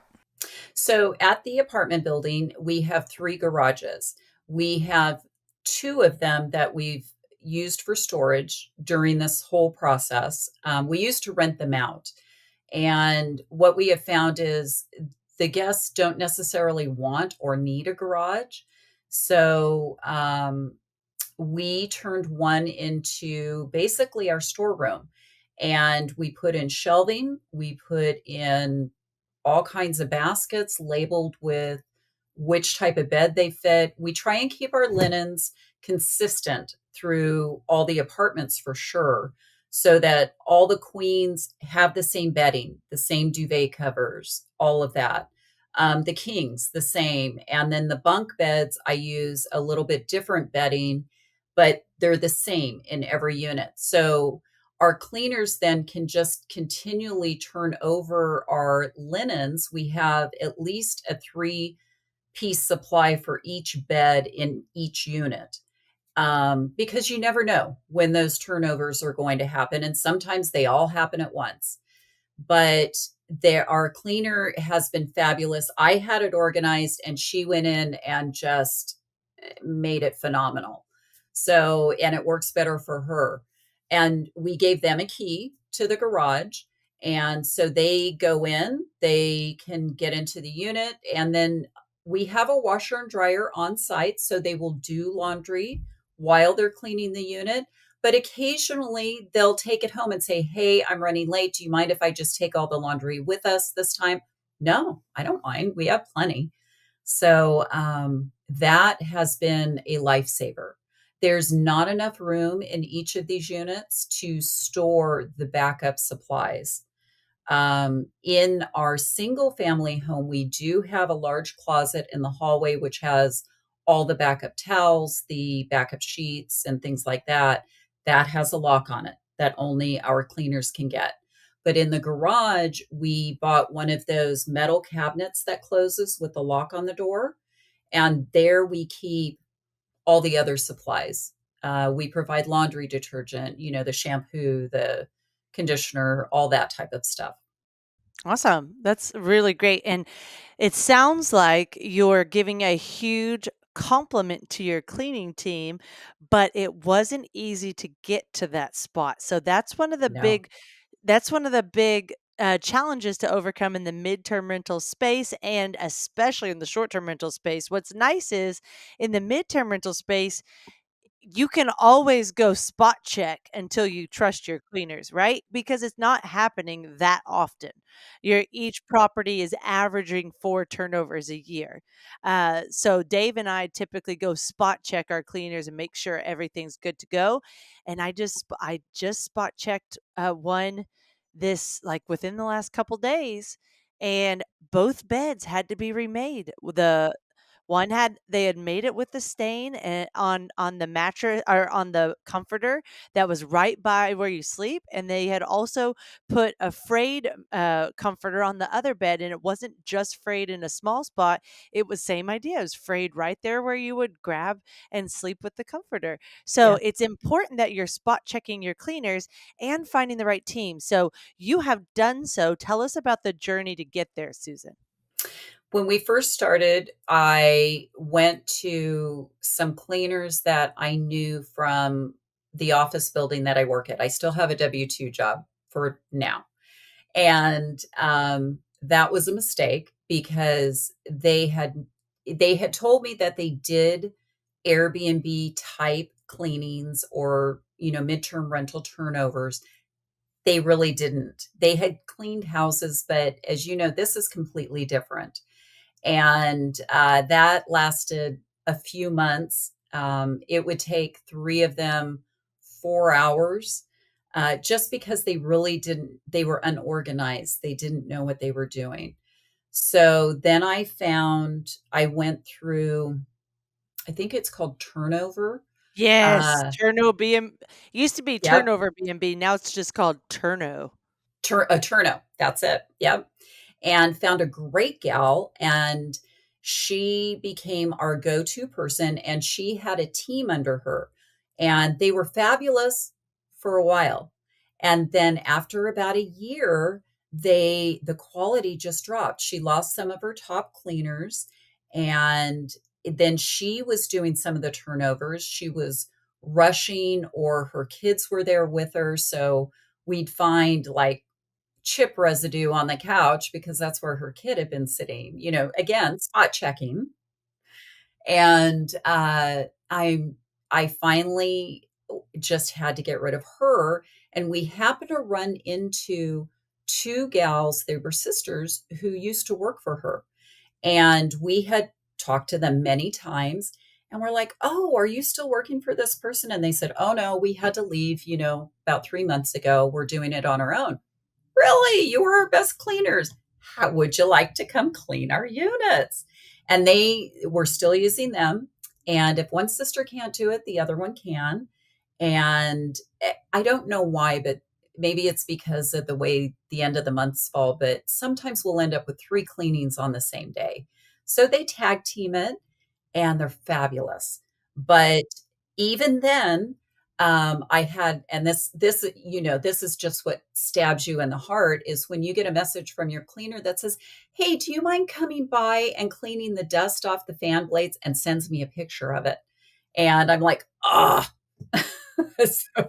Speaker 4: So at the apartment building, we have 3 garages. We have 2 of them that we've used for storage during this whole process. We used to rent them out. And what we have found is the guests don't necessarily want or need a garage. So we turned one into basically our storeroom. And we put in shelving. We put in all kinds of baskets labeled with which type of bed they fit. We try and keep our linens consistent through all the apartments for sure, so that all the queens have the same bedding, the same duvet covers, all of that. The kings, the same. And then the bunk beds, I use a little bit different bedding, but they're the same in every unit. So our cleaners then can just continually turn over our linens. We have at least a 3-piece supply for each bed in each unit, because you never know when those turnovers are going to happen. And sometimes they all happen at once. But our cleaner has been fabulous. I had it organized and she went in and just made it phenomenal. So, and it works better for her. And we gave them a key to the garage. And so they go in, they can get into the unit. And then we have a washer and dryer on site. So they will do laundry while they're cleaning the unit. But occasionally they'll take it home and say, "Hey, I'm running late. Do you mind if I just take all the laundry with us this time?" No, I don't mind. We have plenty. So that has been a lifesaver. There's not enough room in each of these units to store the backup supplies. In our single family home, we do have a large closet in the hallway, which has all the backup towels, the backup sheets, and things like that. That has a lock on it that only our cleaners can get. But in the garage, we bought one of those metal cabinets that closes with the lock on the door. And there we keep all the other supplies. We provide laundry detergent, the shampoo, the conditioner, all that type of stuff.
Speaker 2: Awesome. That's really great. And it sounds like you're giving a huge compliment to your cleaning team, but it wasn't easy to get to that spot. So
Speaker 4: No.
Speaker 2: that's one of the big challenges to overcome in the midterm rental space and especially in the short term rental space. What's nice is in the midterm rental space, you can always go spot check until you trust your cleaners, right? Because it's not happening that often. Your each property is averaging 4 turnovers a year. So Dave and I typically go spot check our cleaners and make sure everything's good to go. And I just spot checked one this like within the last couple days, and both beds had to be remade. The one had they had made it with the stain and on the mattress or on the comforter that was right by where you sleep, and they had also put a frayed comforter on the other bed, and it wasn't just frayed in a small spot. It was same idea. It was frayed right there where you would grab and sleep with the comforter. So
Speaker 4: Yeah.
Speaker 2: it's important that you're spot checking your cleaners and finding the right team. So you have done so. Tell us about the journey to get there, Susan.
Speaker 4: When we first started, I went to some cleaners that I knew from the office building that I work at. I still have a W-2 job for now. And that was a mistake because they had told me that they did Airbnb type cleanings or, midterm rental turnovers. They really didn't. They had cleaned houses, but as you know, this is completely different. And that lasted a few months. It would take 3 of them 4 hours, just because they really didn't, they were unorganized. They didn't know what they were doing. So then I went through, I think it's called Turnover.
Speaker 2: Yes,
Speaker 4: Uh,
Speaker 2: Turno BM used to be
Speaker 4: yep.
Speaker 2: Turnover B&B, now it's just called Turno.
Speaker 4: Turno. That's it. Yep. And found a great gal, and she became our go-to person, and she had a team under her, and they were fabulous for a while. And then after about a year, the quality just dropped. She lost some of her top cleaners, and then she was doing some of the turnovers. She was rushing, or her kids were there with her, so we'd find like chip residue on the couch because that's where her kid had been sitting, again, spot checking. And I finally just had to get rid of her. And we happened to run into two gals, they were sisters, who used to work for her. And we had talked to them many times. And we're like, oh, are you still working for this person? And they said, oh, no, we had to leave, about 3 months ago. We're doing it on our own. Really? You were our best cleaners. How would you like to come clean our units? And they were still using them. And if one sister can't do it, the other one can. And I don't know why, but maybe it's because of the way the end of the months fall, but sometimes we'll end up with 3 cleanings on the same day. So they tag team it and they're fabulous. But even then, I had, and this is just what stabs you in the heart, is when you get a message from your cleaner that says, hey, do you mind coming by and cleaning the dust off the fan blades, and sends me a picture of it. And I'm like, ah.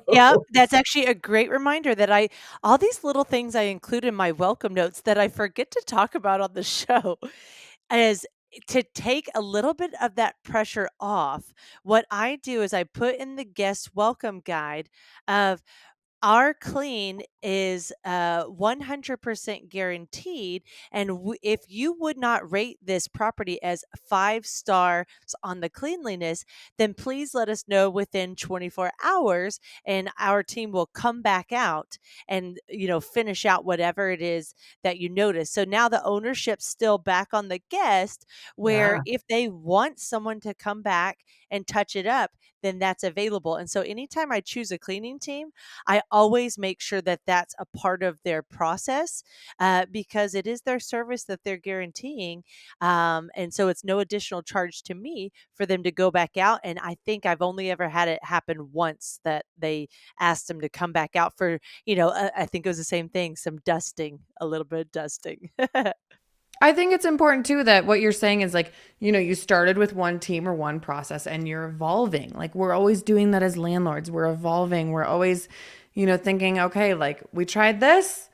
Speaker 2: Yeah,
Speaker 4: So,
Speaker 2: that's actually a great reminder that all these little things I include in my welcome notes that I forget to talk about on the show is to take a little bit of that pressure off. What I do is I put in the guest welcome guide of our clean is 100% guaranteed. And if you would not rate this property as 5 stars on the cleanliness, then please let us know within 24 hours and our team will come back out and, finish out whatever it is that you notice. So now the ownership's still back on the guest, where
Speaker 4: yeah.
Speaker 2: if they want someone to come back and touch it up, then that's available. And so anytime I choose a cleaning team, I always make sure that that's a part of their process, because it is their service that they're guaranteeing. And so it's no additional charge to me for them to go back out. And I think I've only ever had it happen once that they asked them to come back out for, I think it was the same thing, some dusting, a little bit of dusting.
Speaker 3: I think it's important too that what you're saying is like, you started with one team or one process and you're evolving. Like we're always doing that as landlords. We're evolving. We're always, thinking, okay, like we tried this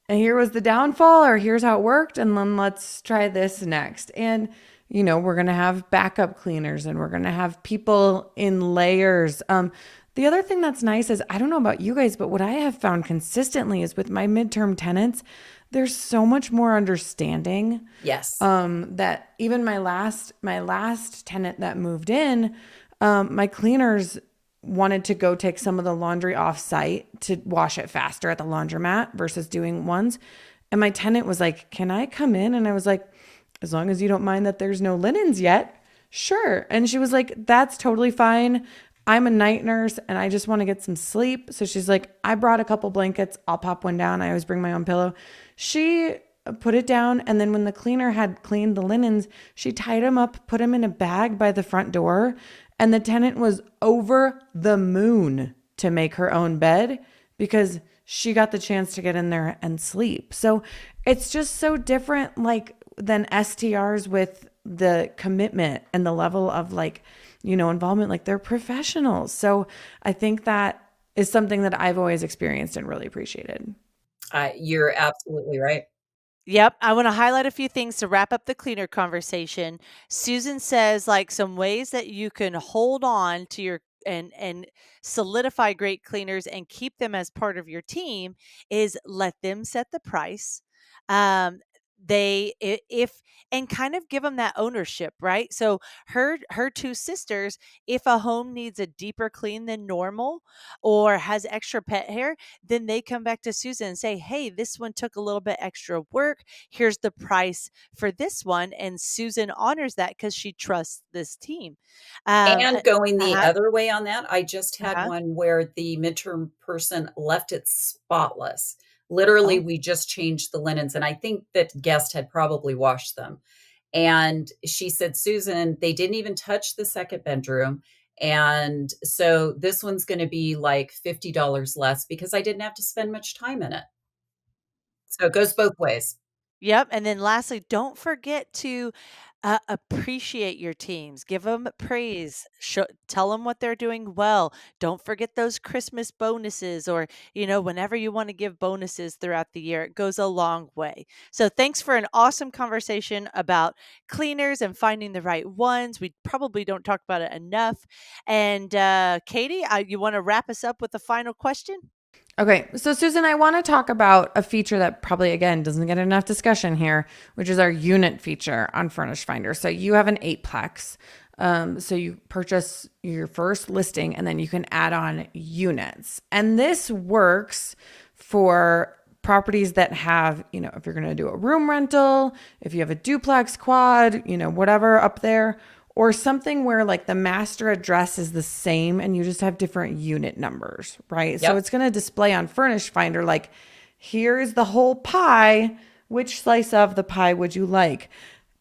Speaker 3: and here was the downfall, or here's how it worked. And then let's try this next. And, we're going to have backup cleaners and we're going to have people in layers. The other thing that's nice is, I don't know about you guys, but what I have found consistently is with my midterm tenants, there's so much more understanding.
Speaker 4: Yes.
Speaker 3: That even my last tenant that moved in, my cleaners wanted to go take some of the laundry off site to wash it faster at the laundromat versus doing ones. And my tenant was like, can I come in? And I was like, as long as you don't mind that there's no linens yet, sure. And she was like, that's totally fine. I'm a night nurse and I just want to get some sleep. So she's like, I brought a couple blankets. I'll pop one down. I always bring my own pillow. She put it down. And then when the cleaner had cleaned the linens, she tied them up, put them in a bag by the front door. And the tenant was over the moon to make her own bed because she got the chance to get in there and sleep. So it's just so different, like, than STRs with the commitment and the level of involvement. Like they're professionals. So I think that is something that I've always experienced and really appreciated.
Speaker 4: You're absolutely right.
Speaker 2: Yep. I want to highlight a few things to wrap up the cleaner conversation. Susan says, like, some ways that you can hold on to your and solidify great cleaners and keep them as part of your team is let them set the price. Um, if and kind of give them that ownership, right? So her two sisters, if a home needs a deeper clean than normal or has extra pet hair, then they come back to Susan and say, hey, this one took a little bit extra work. Here's the price for this one. And Susan honors that because she trusts this team.
Speaker 4: And going the
Speaker 2: Uh-huh,
Speaker 4: other way on that, I just had
Speaker 2: uh-huh.
Speaker 4: one where the midterm person left it spotless. Literally,
Speaker 2: Oh,
Speaker 4: we just changed the linens, and I think that guest had probably washed them. And she said, Susan, they didn't even touch the second bedroom. And so this one's going to be like $50 less because I didn't have to spend much time in it. So it goes both ways.
Speaker 2: yep. And then lastly, don't forget to appreciate your teams. Give them praise. Tell them what they're doing well. Don't forget those Christmas bonuses or, whenever you want to give bonuses throughout the year. It goes a long way. So thanks for an awesome conversation about cleaners and finding the right ones. We probably don't talk about it enough. And Katie, you want to wrap us up with a final question?
Speaker 3: Okay, so Susan, I want to talk about a feature that probably, again, doesn't get enough discussion here, which is our unit feature on Furnished Finder. So you have an 8-plex. So you purchase your first listing and then you can add on units. And this works for properties that have, if you're going to do a room rental, if you have a duplex, quad, whatever up there, or something where like the master address is the same and you just have different unit numbers, right?
Speaker 4: Yep.
Speaker 3: So it's going to display on Furnished Finder like, here's the whole pie. Which slice of the pie would you like?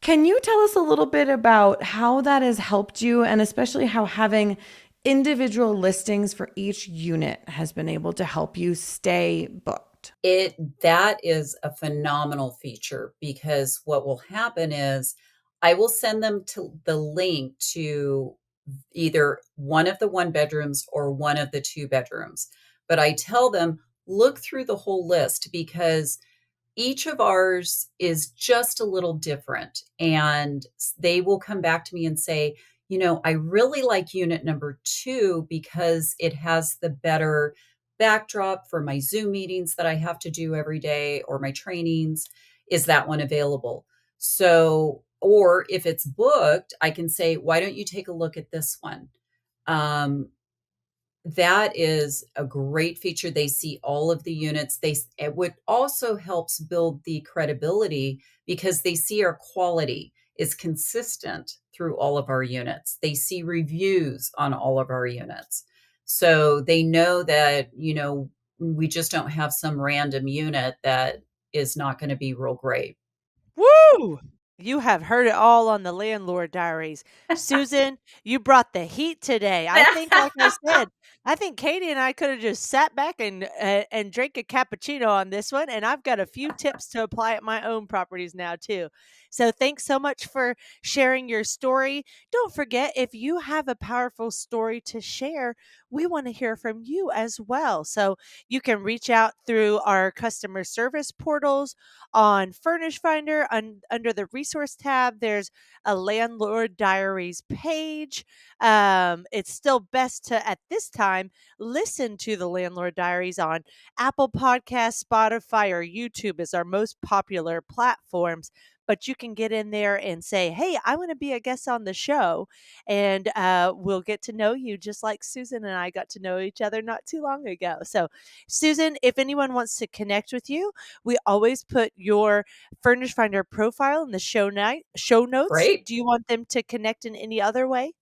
Speaker 3: Can you tell us a little bit about how that has helped you, and especially how having individual listings for each unit has been able to help you stay booked?
Speaker 4: That is a phenomenal feature, because what will happen is I will send them to the link to either one of the 1 bedrooms or one of the 2 bedrooms. But I tell them, look through the whole list, because each of ours is just a little different. And they will come back to me and say, I really like unit number 2 because it has the better backdrop for my Zoom meetings that I have to do every day, or my trainings. Is that one available? So, or if it's booked, I can say, why don't you take a look at this one? That is a great feature. They see all of the units. It would also helps build the credibility, because they see our quality is consistent through all of our units. They see reviews on all of our units. So they know that, we just don't have some random unit that is not going to be real great.
Speaker 2: Woo! You have heard it all on the Landlord Diaries. Susan, you brought the heat today. I think, like I said, I think Katie and I could have just sat back and drank a cappuccino on this one, and I've got a few tips to apply at my own properties now too. So thanks so much for sharing your story. Don't forget, if you have a powerful story to share, we want to hear from you as well. So you can reach out through our customer service portals on Furnished Finder. Under the resource tab, there's a Landlord Diaries page. It's still best to, at this time, listen to the Landlord Diaries on Apple Podcasts, Spotify, or YouTube as our most popular platforms. But you can get in there and say, hey, I want to be a guest on the show. And we'll get to know you just like Susan and I got to know each other not too long ago. So, Susan, if anyone wants to connect with you, we always put your Furnished Finder profile in the show notes.
Speaker 4: Great.
Speaker 2: Do you want them to connect in any other way?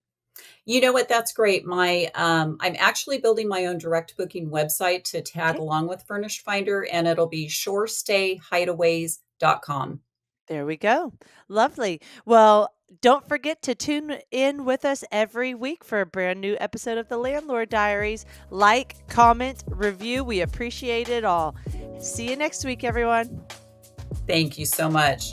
Speaker 4: You know what? That's great. I'm actually building my own direct booking website to tag
Speaker 2: Okay.
Speaker 4: along with Furnished Finder, and it'll be shorestayhideaways.com.
Speaker 2: There we go. Lovely. Well, don't forget to tune in with us every week for a brand new episode of the Landlord Diaries. Like, comment, review. We appreciate it all. See you next week, everyone.
Speaker 4: Thank you so much.